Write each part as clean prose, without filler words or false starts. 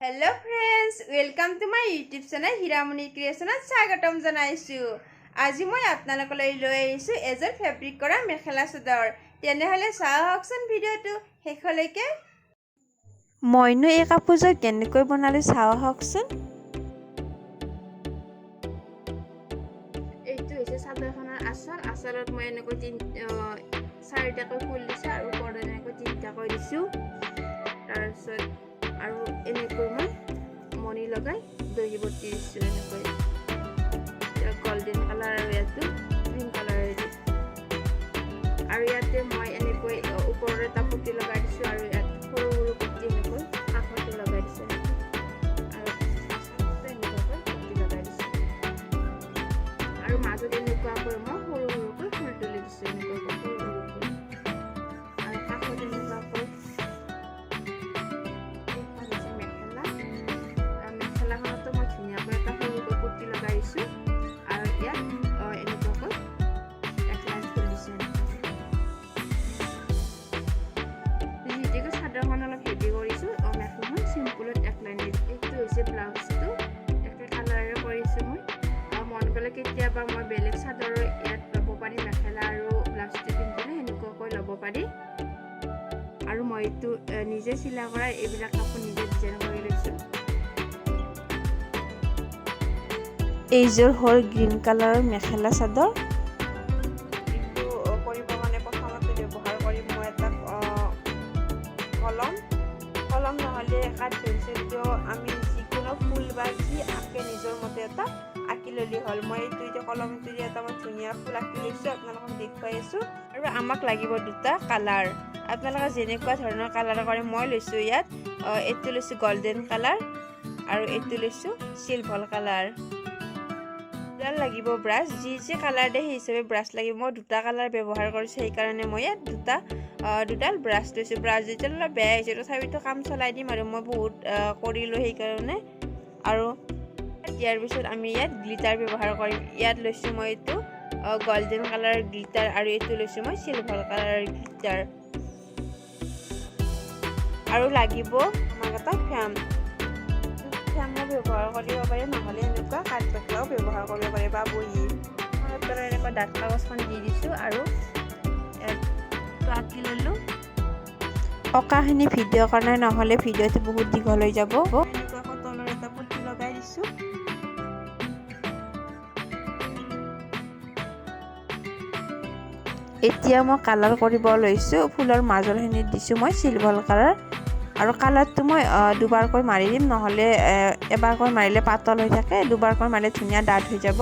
Hello friends, welcome to my YouTube channel Hiramoni Creation স্বাগতম জনাইছো। আজি মই আপোনালোকলৈ লৈ আহিছো এজৰ ফেব্ৰিক কৰা মেখেলা চাদৰ। তেনেহলে চাওকচোন ভিডিওটো শেষলৈকে। মইনো এই কাপোৰযোৰ কেনেকৈ বনালো চাওকচোন। এইটো হৈছে চাদৰখনৰ আঁচলত মই এনেকৈ চাৰিটাকৈ ফুল দিছো আৰু ওপৰত এনেকৈ তিনিটাকৈ দিছো। তাৰপিছত আৰু এনেকৈ মই মণি লগাই দহি বটি দিছো এনেকৈ গোল্ডেন কালাৰ আৰু ইয়াতো গ্ৰীণ কালাৰ আৰু ইয়াতে মই এনেকৈ ওপৰত এটা পুতি লগাই দিছো আৰু ইয়াত সৰু সৰু পুতি এনেকৈ কাষতে লগাই দিছো আৰু এনেকৈ পুতি লগাই দিছো আৰু মাজত এনেকুৱাকৈ মই সৰু সৰুকৈ ফুল তুলি দিছো এনেকৈ সৰু সৰুকৈ আৰু কাষত এনেকুৱাকৈ মেখেলাখনতো মই ধুনীয়াকৈ এটা সৰুকৈ পুতি লগাইছো আৰু ইয়াত এনেকুৱাকৈ এক লাইন ফুল দিছো। যিহেতুকে চাদৰখন অলপ হেভি কৰিছো মেখেলাখন চিম্পুলত এক লাইন দিছো। এইটো হৈছে ব্লাউজটো একে কালাৰেৰে কৰিছো মই। মন গ'লে কেতিয়াবা মই বেলেগ চাদৰৰ ইয়াত ল'ব পাৰি মেখেলা আৰু ব্লাউজটো পিন্ধিলে সেনেকুৱাকৈ ল'ব পাৰি। আৰু মই এইটো নিজে চিলাই কৰা এইবিলাক কাপোৰ নিজে ডিজাইন কৰি লৈছো। এইযোৰ হ'ল গ্ৰীণ কালাৰৰ মেখেলা চাদৰ। এইটো কৰিব মানে প্ৰথমতে ব্যৱহাৰ কৰিম মই এটা কলম নহ'লে কাঠ পেঞ্চিলটো আমি যিকোনো ফুল বা যি আঁকে নিজৰ মতে এটা আঁকি ল'লে হ'ল। মই এইটো এতিয়া কলমটো দি এটা মই ধুনীয়া ফুল আঁকি লৈছোঁ, আপোনালোকক দেখুৱাই আছোঁ। আৰু আমাক লাগিব দুটা কালাৰ, আপোনালোকে যেনেকুৱা ধৰণৰ কালাৰ কৰে মই লৈছোঁ ইয়াত এইটো লৈছোঁ গোল্ডেন কালাৰ আৰু এইটো লৈছোঁ চিলভাৰ কালাৰ। লাগিব ব্ৰাছ, যি কালাৰ দিয়ে সেই হিচাপে ব্ৰাছ লাগিব। মই দুটা কালাৰ ব্যৱহাৰ কৰিছোঁ সেইকাৰণে মই ইয়াত দুডাল ব্ৰাছ লৈছোঁ। ব্ৰাছ দুডাল অলপ বেয়া হৈছে তথাপিতো কাম চলাই দিম আৰু মই বহুত কৰিলোঁ সেইকাৰণে। আৰু ইয়াৰ পিছত আমি ইয়াত গ্লিটাৰ ব্যৱহাৰ কৰিম। ইয়াত লৈছোঁ মই এইটো গোল্ডেন কালাৰ গ্লিটাৰ আৰু এইটো লৈছোঁ মই চিলভাৰ কালাৰ গ্লিটাৰ। আৰু লাগিব আমাক এটা ফ্ৰেম ব্যৱহাৰ কৰিব পাৰে, নহ'লে এনেকুৱা কাঠ পেকেলাও ব্যৱহাৰ কৰিব পাৰে বা বহি। মই এনেকুৱা ডাঠ কাগজখন দি দিছোঁ আৰু আঁকি ল'লোঁ। অঁকাখিনি ভিডিঅ' কাৰণে নহ'লে ভিডিঅ'টো বহুত দীঘল হৈ যাব। এনেকুৱাকৈ তলৰ এটা পুতি লগাই দিছোঁ। এতিয়া মই কালাৰ কৰিব লৈছোঁ। ফুলৰ মাজৰখিনিত দিছোঁ মই চিলভাৰ কালাৰ আৰু কালাৰটো মই দুবাৰকৈ মাৰি দিম, নহ'লে এবাৰকৈ মাৰিলে পাতল হৈ থাকে, দুবাৰকৈ মাৰিলে ধুনীয়া ডাঠ হৈ যাব।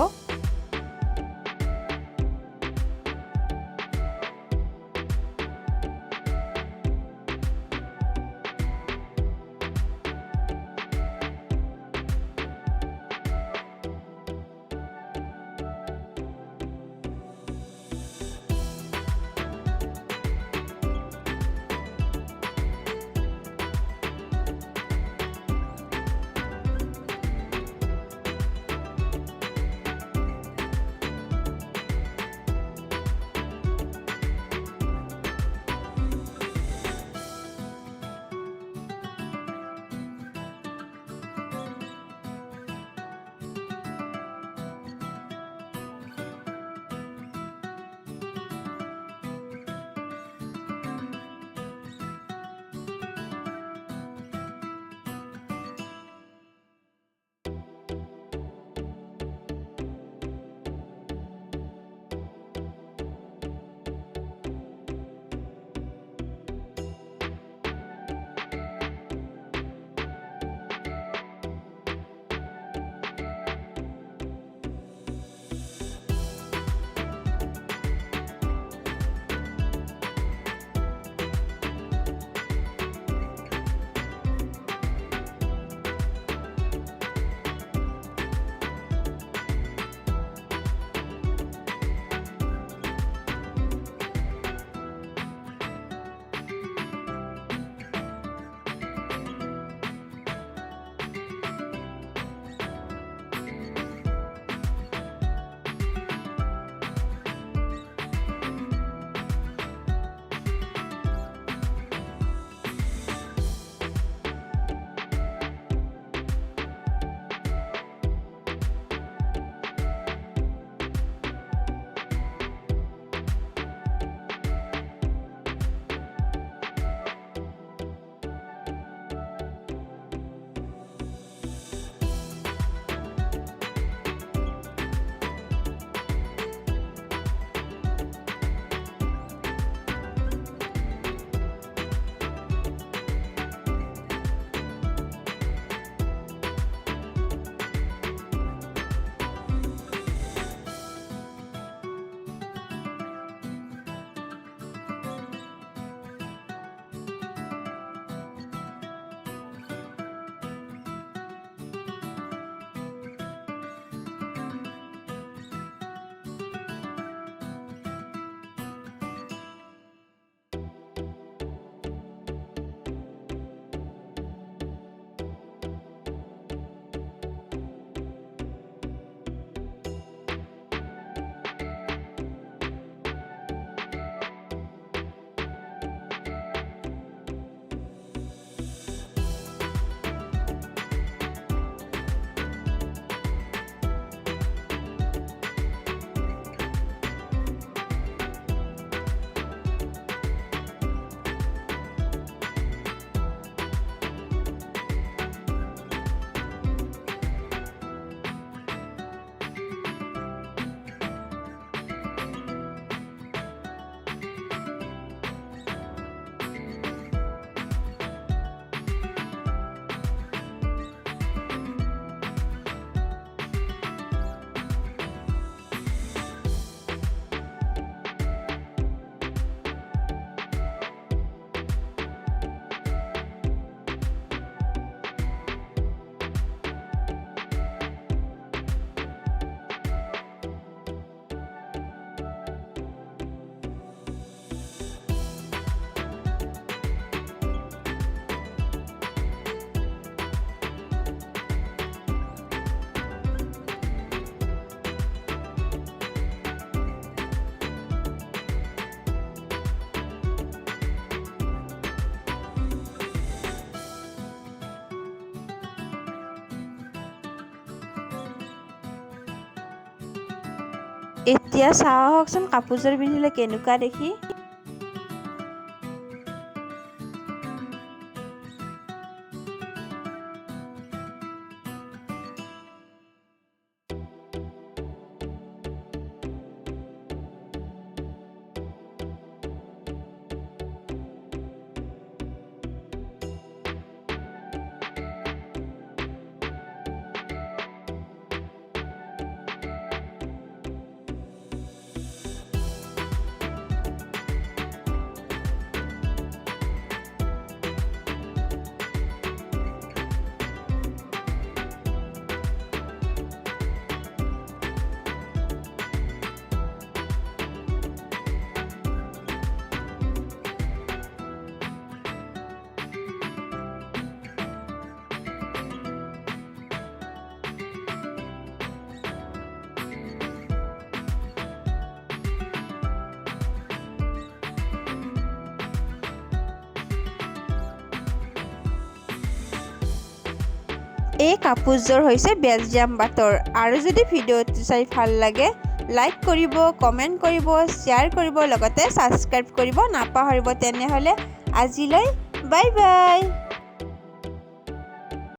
এতিয়া চাওঁ আহকচোন কাপোৰযোৰ পিন্ধিলে কেনেকুৱা দেখি। এই কাপোৰযোৰ হৈছে বেলজিয়াম পাটৰ। আৰু যদি ভিডিঅ'টো চাই ভাল লাগে লাইক কৰিব, কমেণ্ট কৰিব, শ্বেয়াৰ কৰিব, লগতে ছাবস্ক্ৰাইব কৰিব নাপাহৰিব। তেনেহ'লে আজিলৈ বাই বাই।